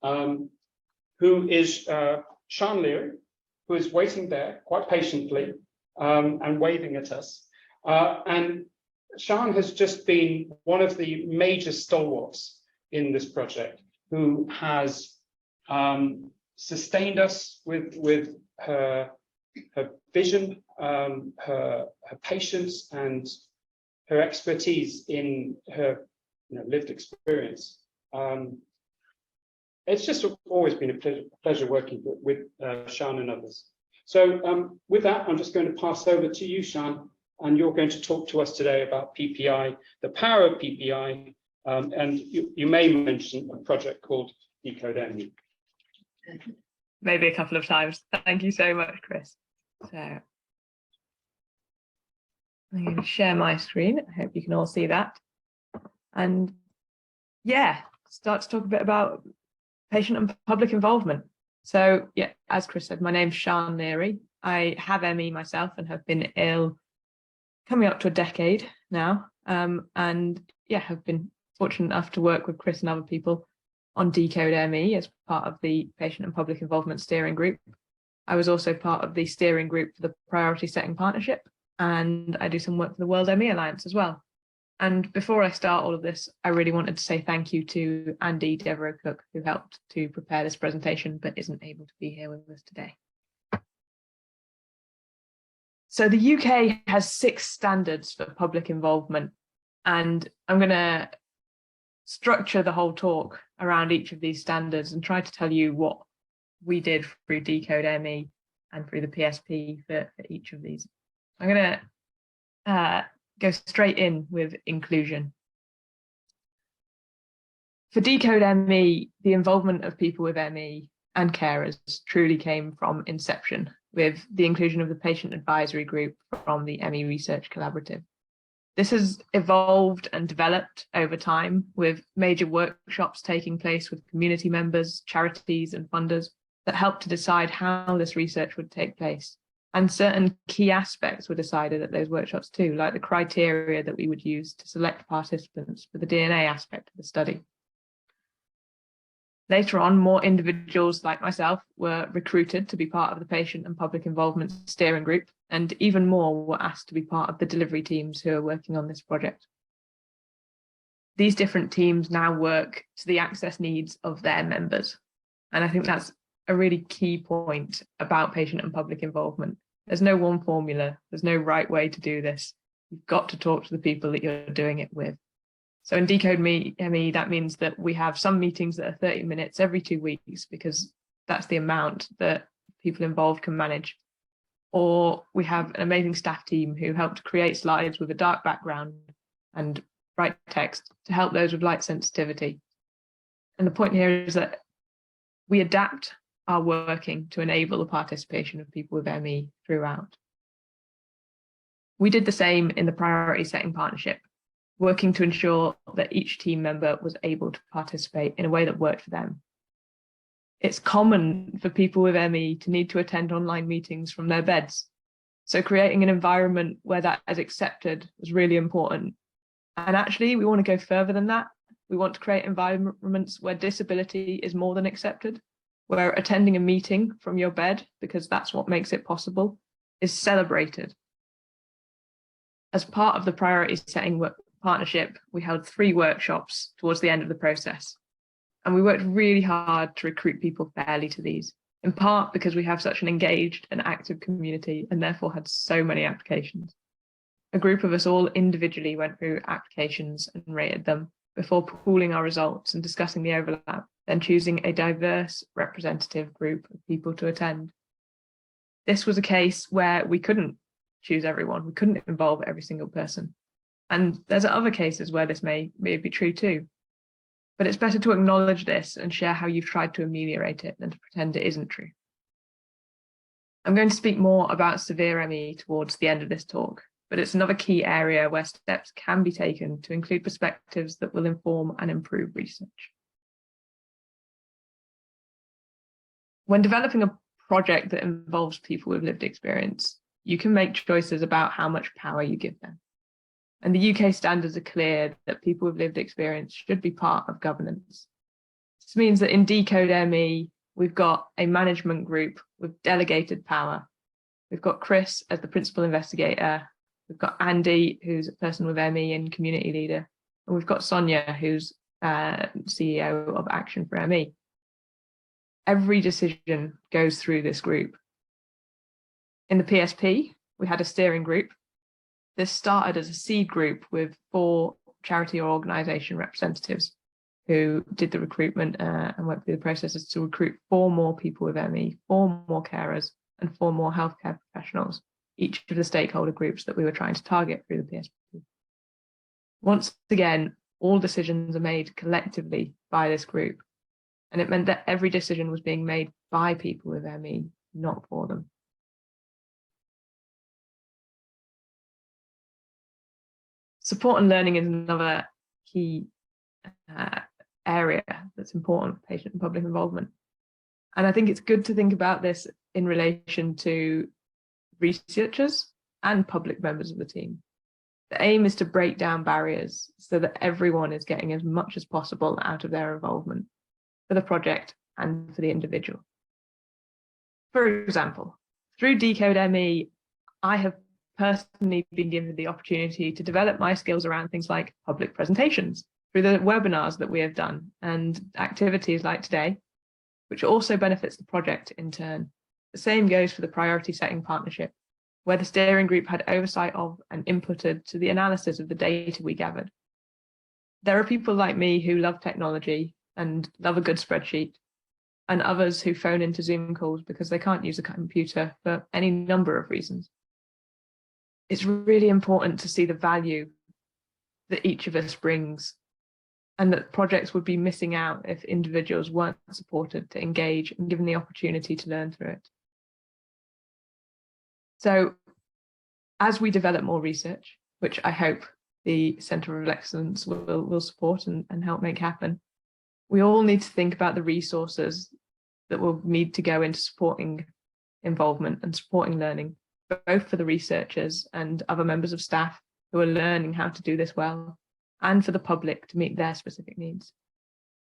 who is Sian Leary, who is waiting there quite patiently and waving at us. And Sian has just been one of the major stalwarts in this project, who has sustained us with her vision, her patience, and her expertise in her lived experience. It's just always been a pleasure working with Sian and others. So with that, I'm just going to pass over to you, Sian, and you're going to talk to us today about PPI, the power of PPI, and you may mention a project called DecodeME. Maybe a couple of times. Thank you so much, Chris. So I'm going to share my screen. I hope you can all see that. And yeah, start to talk a bit about patient and public involvement. So yeah, as Chris said, my name's Sian Leary. I have ME myself and have been ill coming up to a decade now. And yeah, have been fortunate enough to work with Chris and other people on DecodeME as part of the Patient and Public Involvement Steering Group. I was also part of the steering group for the Priority Setting Partnership, and I do some work for the World ME Alliance as well. And before I start all of this, I really wanted to say thank you to Andy Devereux-Cooke, who helped to prepare this presentation but isn't able to be here with us today. So the UK has 6 standards for public involvement, and I'm going to structure the whole talk around each of these standards and try to tell you what we did through DecodeME and through the PSP for each of these. I'm going to go straight in with inclusion. For DecodeME, the involvement of people with ME and carers truly came from inception, with the inclusion of the patient advisory group from the ME Research Collaborative. This has evolved and developed over time, with major workshops taking place with community members, charities and funders that helped to decide how this research would take place. And certain key aspects were decided at those workshops too, like the criteria that we would use to select participants for the DNA aspect of the study. Later on, more individuals like myself were recruited to be part of the Patient and Public Involvement Steering Group, and even more were asked to be part of the delivery teams who are working on this project. These different teams now work to the access needs of their members. And I think that's a really key point about patient and public involvement. There's no one formula, there's no right way to do this. You've got to talk to the people that you're doing it with. So in DecodeME, that means that we have some meetings that are 30 minutes every 2 weeks, because that's the amount that people involved can manage. Or we have an amazing staff team who help to create slides with a dark background and bright text to help those with light sensitivity. And the point here is that we adapt our working to enable the participation of people with ME throughout. We did the same in the Priority Setting Partnership, working to ensure that each team member was able to participate in a way that worked for them. It's common for people with ME to need to attend online meetings from their beds. So creating an environment where that is accepted was really important. And actually, we want to go further than that. We want to create environments where disability is more than accepted, where attending a meeting from your bed, because that's what makes it possible, is celebrated. As part of the Priority Setting Partnership, we held 3 workshops towards the end of the process. And we worked really hard to recruit people fairly to these, in part because we have such an engaged and active community and therefore had so many applications. A group of us all individually went through applications and rated them before pooling our results and discussing the overlap, then choosing a diverse representative group of people to attend. This was a case where we couldn't choose everyone, we couldn't involve every single person. And there's other cases where this may be true too. But it's better to acknowledge this and share how you've tried to ameliorate it than to pretend it isn't true. I'm going to speak more about severe ME towards the end of this talk, but it's another key area where steps can be taken to include perspectives that will inform and improve research. When developing a project that involves people with lived experience, you can make choices about how much power you give them. And the UK standards are clear that people with lived experience should be part of governance. This means that in DecodeME, we've got a management group with delegated power. We've got Chris as the principal investigator. We've got Andy, who's a person with ME and community leader. And we've got Sonia, who's CEO of Action for ME. Every decision goes through this group. In the PSP, we had a steering group. This started as a seed group with 4 charity or organisation representatives who did the recruitment and went through the processes to recruit 4 more people with ME, 4 more carers, and 4 more healthcare professionals, each of the stakeholder groups that we were trying to target through the PSP. Once again, all decisions are made collectively by this group, and it meant that every decision was being made by people with ME, not for them. Support and learning is another key area that's important for patient and public involvement. And I think it's good to think about this in relation to researchers and public members of the team. The aim is to break down barriers so that everyone is getting as much as possible out of their involvement for the project and for the individual. For example, through DecodeME, I have personally been given the opportunity to develop my skills around things like public presentations through the webinars that we have done and activities like today, which also benefits the project in turn. The same goes for the priority setting partnership, where the steering group had oversight of and inputted to the analysis of the data we gathered. There are people like me who love technology and love a good spreadsheet, and others who phone into Zoom calls because they can't use a computer for any number of reasons. It's really important to see the value that each of us brings, and that projects would be missing out if individuals weren't supported to engage and given the opportunity to learn through it. So as we develop more research, which I hope the Centre of Excellence will support and help make happen, we all need to think about the resources that will need to go into supporting involvement and supporting learning, both for the researchers and other members of staff who are learning how to do this well, and for the public to meet their specific needs.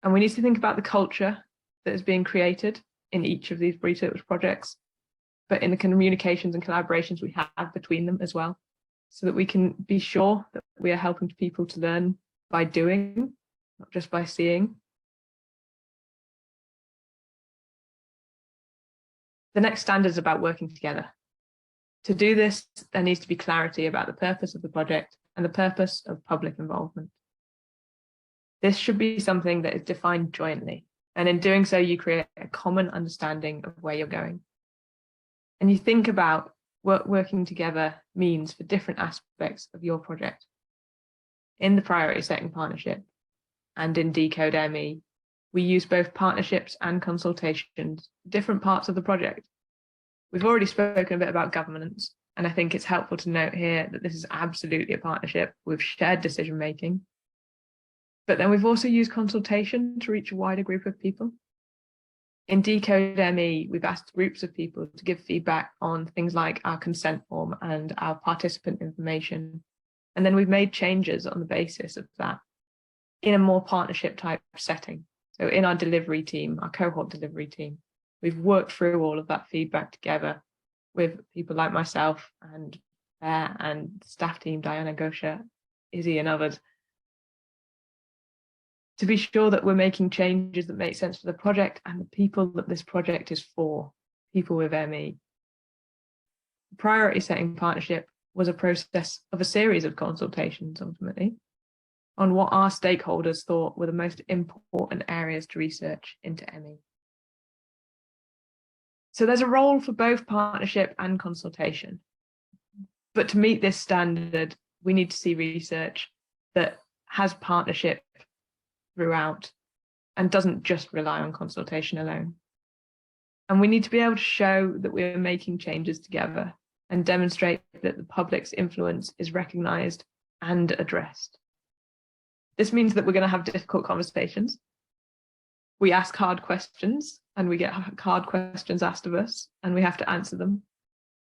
And we need to think about the culture that is being created in each of these research projects, but in the communications and collaborations we have between them as well, so that we can be sure that we are helping people to learn by doing, not just by seeing. The next standard is about working together. To do this, there needs to be clarity about the purpose of the project and the purpose of public involvement. This should be something that is defined jointly, and in doing so, you create a common understanding of where you're going. And you think about what working together means for different aspects of your project. In the priority setting partnership and in DecodeME, we use both partnerships and consultations for different parts of the project. We've already spoken a bit about governance, and I think it's helpful to note here that this is absolutely a partnership with shared decision making. But then we've also used consultation to reach a wider group of people. In DecodeME, we've asked groups of people to give feedback on things like our consent form and our participant information. And then we've made changes on the basis of that in a more partnership type setting. So in our delivery team, our cohort delivery team, we've worked through all of that feedback together with people like myself and Claire and staff team, Diana, Gosha, Izzy and others, to be sure that we're making changes that make sense for the project and the people that this project is for, people with ME. The priority setting partnership was a process of a series of consultations, ultimately, on what our stakeholders thought were the most important areas to research into ME. So there's a role for both partnership and consultation. But to meet this standard, we need to see research that has partnership throughout and doesn't just rely on consultation alone. And we need to be able to show that we're making changes together and demonstrate that the public's influence is recognised and addressed. This means that we're going to have difficult conversations. We ask hard questions and we get hard questions asked of us and we have to answer them.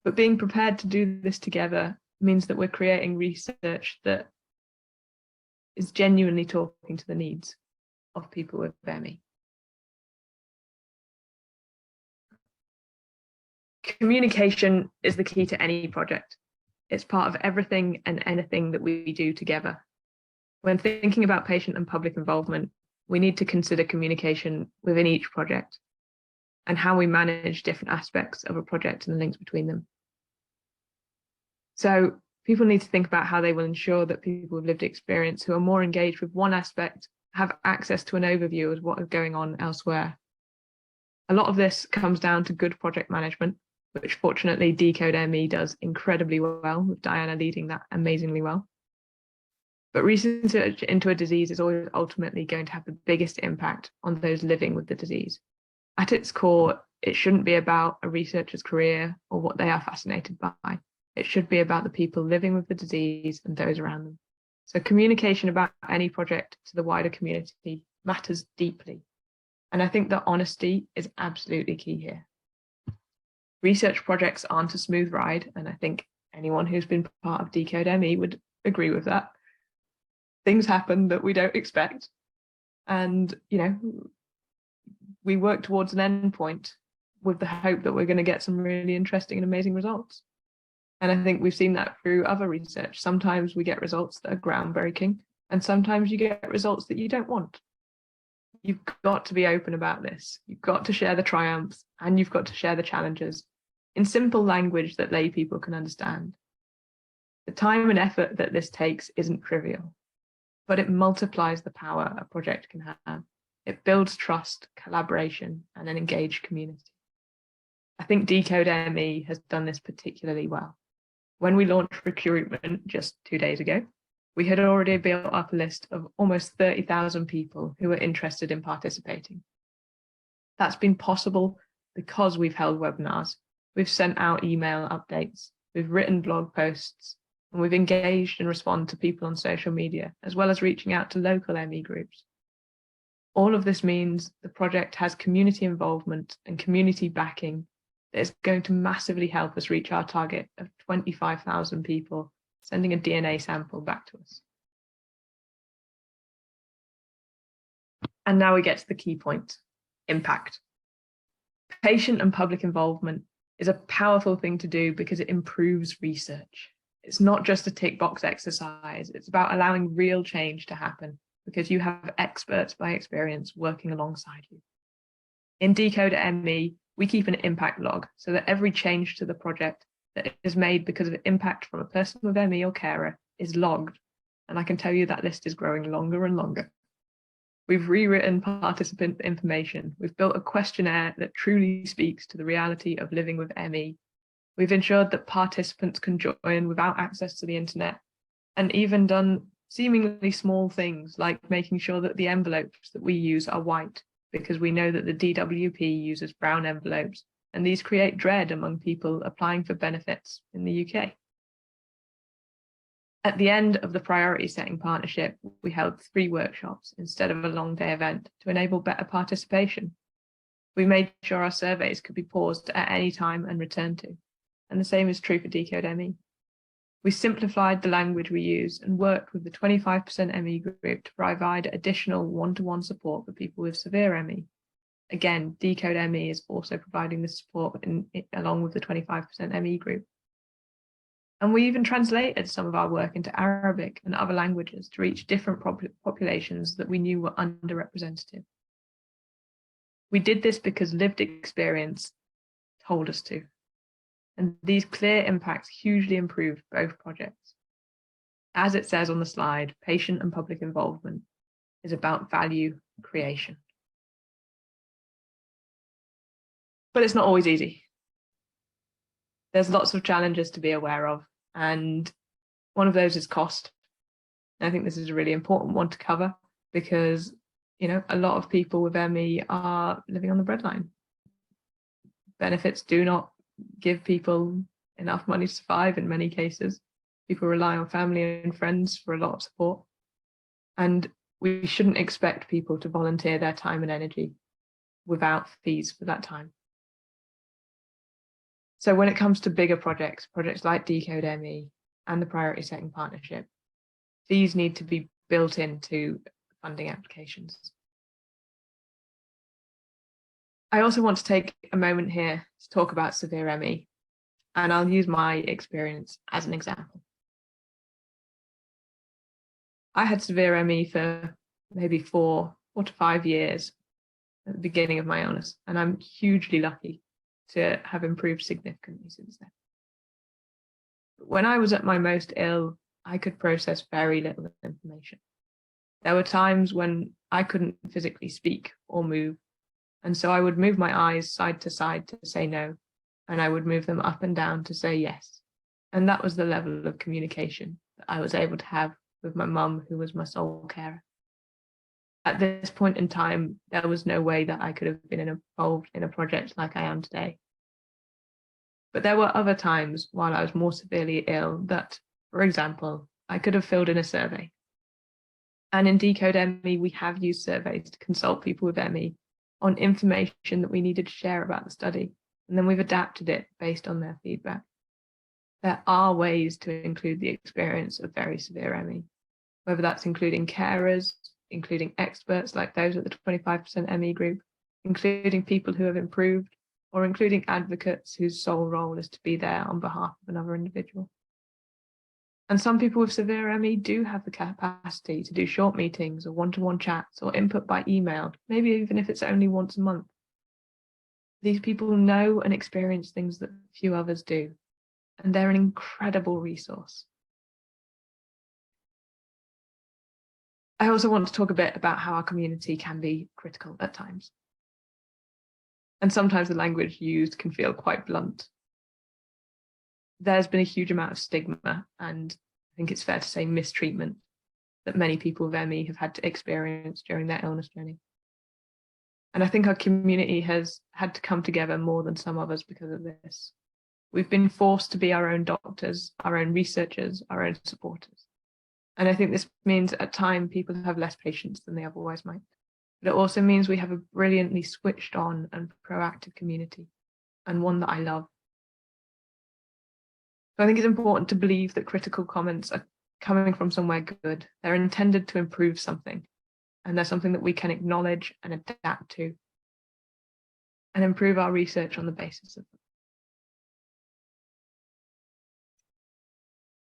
But being prepared to do this together means that we're creating research that is genuinely talking to the needs of people with ME. Communication is the key to any project. It's part of everything and anything that we do together. When thinking about patient and public involvement, we need to consider communication within each project and how we manage different aspects of a project and the links between them. So people need to think about how they will ensure that people with lived experience who are more engaged with one aspect have access to an overview of what is going on elsewhere. A lot of this comes down to good project management, which fortunately DecodeME does incredibly well, with Diana leading that amazingly well. But research into a disease is always ultimately going to have the biggest impact on those living with the disease. At its core, it shouldn't be about a researcher's career or what they are fascinated by. It should be about the people living with the disease and those around them. So communication about any project to the wider community matters deeply. And I think that honesty is absolutely key here. Research projects aren't a smooth ride, and I think anyone who's been part of DecodeME would agree with that. Things happen that we don't expect. And, we work towards an end point with the hope that we're going to get some really interesting and amazing results. And I think we've seen that through other research. Sometimes we get results that are groundbreaking, and sometimes you get results that you don't want. You've got to be open about this. You've got to share the triumphs, and you've got to share the challenges in simple language that lay people can understand. The time and effort that this takes isn't trivial, but it multiplies the power a project can have. It builds trust, collaboration, and an engaged community. I think DecodeME has done this particularly well. When we launched recruitment just 2 days ago, we had already built up a list of almost 30,000 people who were interested in participating. That's been possible because we've held webinars, we've sent out email updates, we've written blog posts, and we've engaged and responded to people on social media, as well as reaching out to local ME groups. All of this means the project has community involvement and community backing that is going to massively help us reach our target of 25,000 people sending a DNA sample back to us. And now we get to the key point, impact. Patient and public involvement is a powerful thing to do because it improves research. It's not just a tick box exercise, it's about allowing real change to happen because you have experts by experience working alongside you. In DecodeME, we keep an impact log so that every change to the project that is made because of impact from a person with ME or carer is logged. And I can tell you that list is growing longer and longer. We've rewritten participant information. We've built a questionnaire that truly speaks to the reality of living with ME. We've ensured that participants can join without access to the internet, and even done seemingly small things like making sure that the envelopes that we use are white, because we know that the DWP uses brown envelopes, and these create dread among people applying for benefits in the UK. At the end of the priority setting partnership, we held 3 workshops instead of a long day event to enable better participation. We made sure our surveys could be paused at any time and returned to, and the same is true for DecodeME. We simplified the language we use and worked with the 25% ME group to provide additional one-to-one support for people with severe ME. Again, DecodeME is also providing this support along with the 25% ME group. And we even translated some of our work into Arabic and other languages to reach different populations that we knew were underrepresented. We did this because lived experience told us to. And these clear impacts hugely improved both projects. As it says on the slide, patient and public involvement is about value creation. But it's not always easy. There's lots of challenges to be aware of, and one of those is cost. I think this is a really important one to cover because, a lot of people with ME are living on the breadline. Benefits do not give people enough money to survive in many cases. People rely on family and friends for a lot of support. And we shouldn't expect people to volunteer their time and energy without fees for that time. So when it comes to bigger projects like DecodeME and the priority setting partnership, these need to be built into funding applications. I also want to take a moment here to talk about severe ME, and I'll use my experience as an example. I had severe ME for maybe 4 to 5 years at the beginning of my illness, and I'm hugely lucky to have improved significantly since then. But when I was at my most ill, I could process very little information. There were times when I couldn't physically speak or move, and so I would move my eyes side to side to say no, and I would move them up and down to say yes. And that was the level of communication that I was able to have with my mum, who was my sole carer. At this point in time, there was no way that I could have been involved in a project like I am today. But there were other times while I was more severely ill that, for example, I could have filled in a survey. And in DecodeME, we have used surveys to consult people with ME on information that we needed to share about the study. And then we've adapted it based on their feedback. There are ways to include the experience of very severe ME, whether that's including carers, including experts like those at the 25% ME group, including people who have improved, or including advocates whose sole role is to be there on behalf of another individual. And some people with severe ME do have the capacity to do short meetings or one-to-one chats or input by email, maybe even if it's only once a month. These people know and experience things that few others do, and they're an incredible resource. I also want to talk a bit about how our community can be critical at times. And sometimes the language used can feel quite blunt. There's been a huge amount of stigma, and I think it's fair to say mistreatment, that many people with ME have had to experience during their illness journey. And I think our community has had to come together more than some others because of this. We've been forced to be our own doctors, our own researchers, our own supporters. And I think this means at times people have less patience than they otherwise might. But it also means we have a brilliantly switched on and proactive community, and one that I love. So I think it's important to believe that critical comments are coming from somewhere good. They're intended to improve something, and they're something that we can acknowledge and adapt to and improve our research on the basis of them.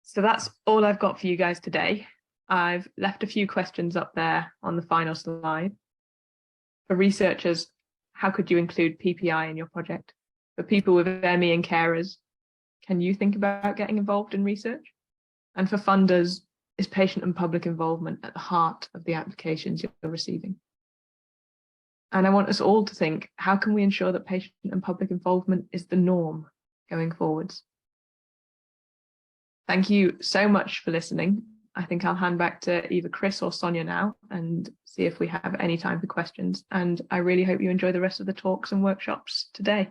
So that's all I've got for you guys today. I've left a few questions up there on the final slide. For researchers, how could you include PPI in your project? For people with ME and carers, can you think about getting involved in research? And for funders, is patient and public involvement at the heart of the applications you're receiving? And I want us all to think, how can we ensure that patient and public involvement is the norm going forwards? Thank you so much for listening. I think I'll hand back to either Chris or Sonia now and see if we have any time for questions. And I really hope you enjoy the rest of the talks and workshops today.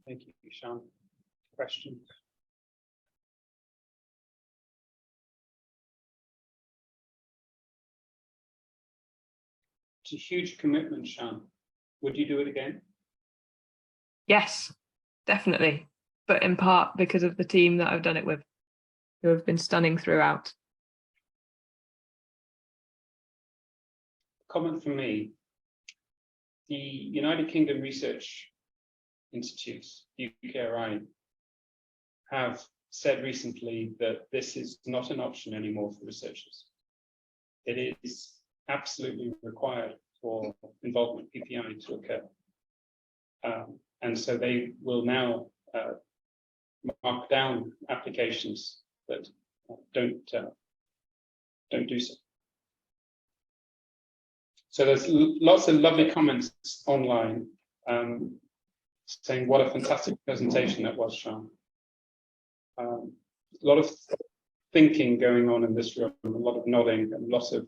Thank you, Sian. Questions? It's a huge commitment, Sian. Would you do it again? Yes, definitely. But in part because of the team that I've done it with, who have been stunning throughout. Comment from me. The United Kingdom Research Institutes, UKRI, have said recently that this is not an option anymore for researchers. It is absolutely required for involvement PPI to occur. And so they will now mark down applications that don't do so. So there's lots of lovely comments online saying what a fantastic presentation that was, Sian. A lot of thinking going on in this room, a lot of nodding, and lots of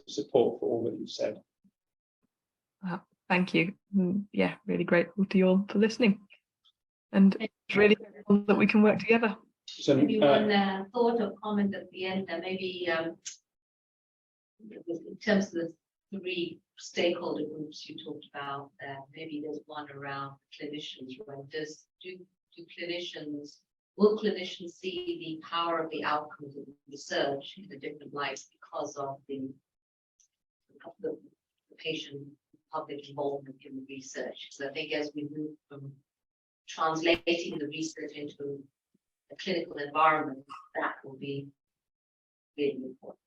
support for all that you've said. Thank you. Yeah, really grateful to you all for listening. And it's really grateful that we can work together. So, maybe one thought or comment at the end there, maybe in terms of the 3 stakeholder groups you talked about there, maybe there's one around clinicians, right? Do clinicians will clinicians see the power of the outcomes of research in a different light because of the patient public involvement in the research? So I think as we move from translating the research into a clinical environment, that will be really important.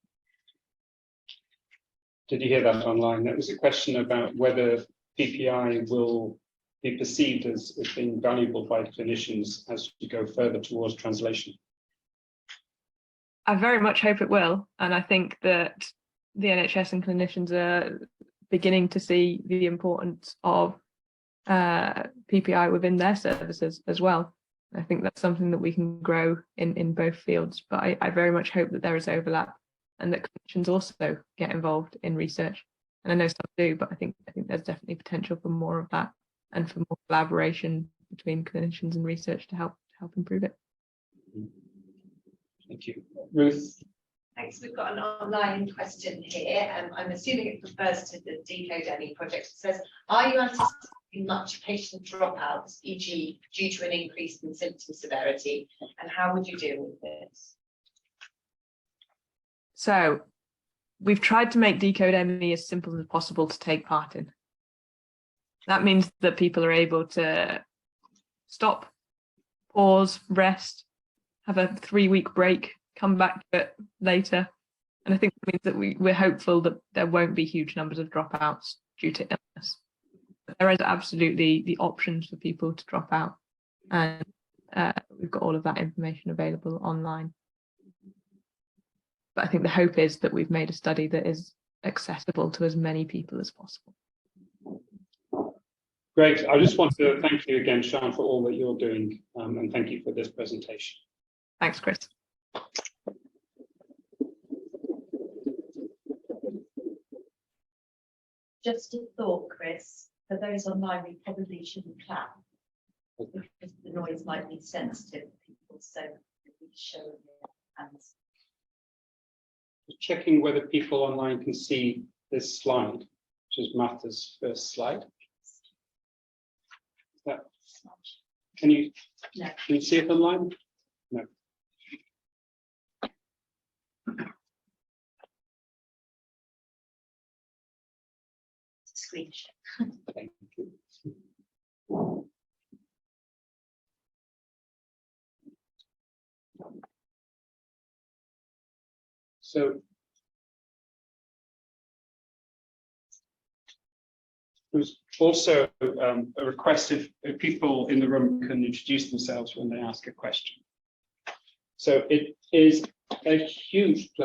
Did you hear that online? That was a question about whether PPI will be perceived as being valuable by clinicians as you go further towards translation. I very much hope it will, and I think that the NHS and clinicians are beginning to see the importance of PPI within their services as well. I think that's something that we can grow in both fields, but I very much hope that there is overlap and that clinicians also get involved in research. And I know some do, but I think there's definitely potential for more of that and for more collaboration between clinicians and research to help improve it. Thank you. Ruth? Thanks. We've got an online question here, and I'm assuming it refers to the DecodeME project. It says, are you anticipating much patient dropouts, e.g. due to an increase in symptom severity, and how would you deal with this? So we've tried to make DecodeME as simple as possible to take part in. That means that people are able to stop, pause, rest, have a 3-week break, come back to it later. And I think that means that we're hopeful that there won't be huge numbers of dropouts due to illness. But there is absolutely the options for people to drop out. And we've got all of that information available online. But I think the hope is that we've made a study that is accessible to as many people as possible. Great. I just want to thank you again, Sian, for all that you're doing, and thank you for this presentation. Thanks, Chris. Just a thought, Chris, for those online, we probably shouldn't clap because the noise might be sensitive to people, so we show their hands. Checking whether people online can see this slide, which is Martha's first slide. Can you see it online? No. Screen share. Thank you. So there's also a request if people in the room can introduce themselves when they ask a question. So it is a huge pleasure